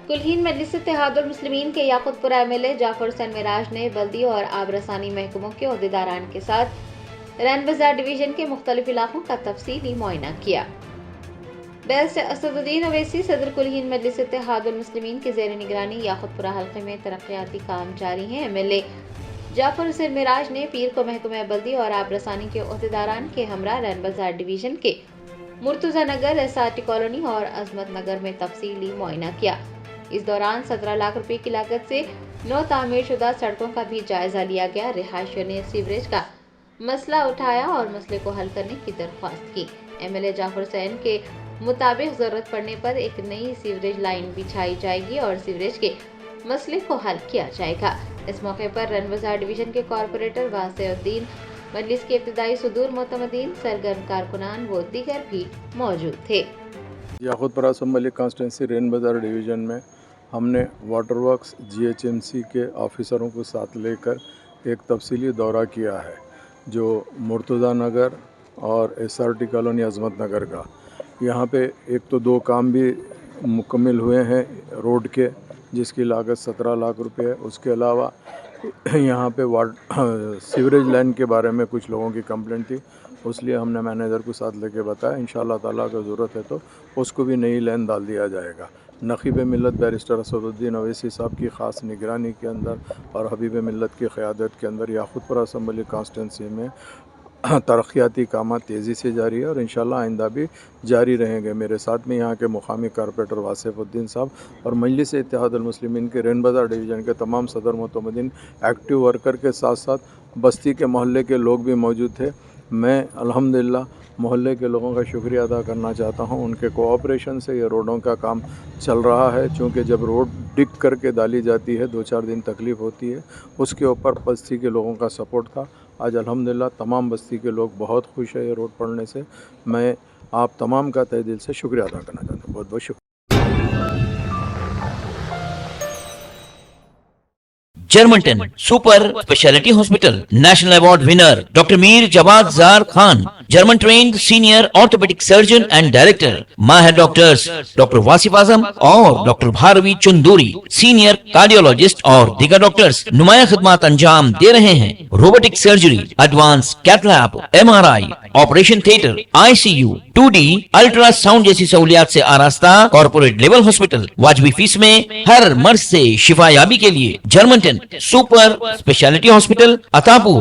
कुलहीन मजलिस इत्तेहादुल मुस्लिमीन के याकुतपुरा एमएलए जाफर हुसैन मिराज ने बल्दी और आबरसानी महकमों के ओहदेदारान के साथ रैन बाजार डिवीजन के मुख्तलिफ इलाकों का तफसीली मुआयना किया। बैरिस्टर असदुद्दीन अवैसी सदर कुलहीन मजलिस इत्तेहादुल मुस्लिमीन के ज़ेर निगरानी याकुतपुरा हल्के में तरक्याती काम जारी हैं। एमएलए जाफर हुसैन मिराज ने पीर को महकमा बल्दी और आबरसानी के ओहदेदारान के हमरा रैन बाजार डिवीजन के मुर्तुज़ा नगर, एसआरटी कॉलोनी और अजमत नगर में तफसीली मुआयना किया। इस दौरान 17 लाख रुपए की लागत से 9 तामीर शुदा सड़कों का भी जायजा लिया गया। रिहायशियों ने सीवरेज का मसला उठाया और मसले को हल करने की दरख्वास्त की। एमएलए जाफर हुसैन के मुताबिक जरूरत पड़ने पर एक नई सीवरेज लाइन बिछाई जाएगी और सीवरेज के मसले को हल किया जाएगा। इस मौके पर रैन बाजार डिवीजन के कॉरपोरेटर वासिउद्दीन, मजलिस के इब्तिदाई सुदूर मोतमदीन, सरगर्म कारकुनान व दीगर भी मौजूद थे। याकुतपुरा असम्बली कॉन्स्टिट्यूंसी रैन बाजार डिवीज़न में हमने वाटर वर्क्स GHMC के ऑफिसरों को साथ लेकर एक तफसीली दौरा किया है, जो मुर्तुज़ा नगर और SRT कॉलोनी अजमत नगर का। यहाँ पे एक तो 2 काम भी मुकम्मल हुए हैं रोड के, जिसकी लागत 17 लाख रुपए है। उसके अलावा यहाँ पे सीवरेज लाइन के बारे में कुछ लोगों की कंप्लेंट थी, उसलिए हमने मैनेजर को साथ लेके बताया इंशाअल्लाह ताला अगर ज़रूरत है तो उसको भी नई लाइन डाल दिया जाएगा। नक़ीब मिल्लत बैरिस्टर असदुद्दीन अवैसी साहब की ख़ास निगरानी के अंदर और हबीब मिल्लत की क़यादत के अंदर याकुतपुरा असम्बली कॉन्स्टिट्यूंसी में तरक्याती काम तेज़ी से जारी है और इंशाअल्लाह आइंदा भी जारी रहेंगे। मेरे साथ में यहाँ के मुकामी कारपोरेटर वासिउद्दीन साहब और मजलिस इत्तेहादुल मुस्लिमीन के रैन बाजार डिवीज़न के तमाम सदर मोतमदीन, एक्टिव वर्कर के साथ साथ बस्ती के मोहल्ले के लोग भी मौजूद थे। मैं अल्हम्दुलिल्लाह मोहल्ले के लोगों का शुक्रिया अदा करना चाहता हूँ। उनके कोऑपरेशन से ये रोडों का काम चल रहा है, चूँकि जब रोड डिग करके डाली जाती है 2-4 दिन तकलीफ़ होती है, उसके ऊपर बस्ती के लोगों का सपोर्ट था। आज अल्हम्दुलिल्लाह तमाम बस्ती के लोग बहुत खुश है ये रोड पड़ने से। मैं आप तमाम का तहे दिल से शुक्रिया अदा करना चाहता हूँ। बहुत बहुत शुक्रिया। Germanton super speciality hospital, national award winner doctor Mir Jawad Jar Khan, German trained senior orthopaedic surgeon and director, माहिर डॉक्टर्स डॉक्टर वासिफ आजम और doctor Bharvi Chanduri, senior cardiologist और दीगर डॉक्टर्स नुमाया खिदमत अंजाम दे रहे हैं। Robotic surgery, advance cath lab, MRI, operation theatre, ICU, 2D ultrasound जैसी सहूलियात से आरास्ता कॉर्पोरेट लेवल हॉस्पिटल। वाजबी फीस में हर मर्ज से शिफायाबी के लिए Germanton super speciality hospital, Attapur,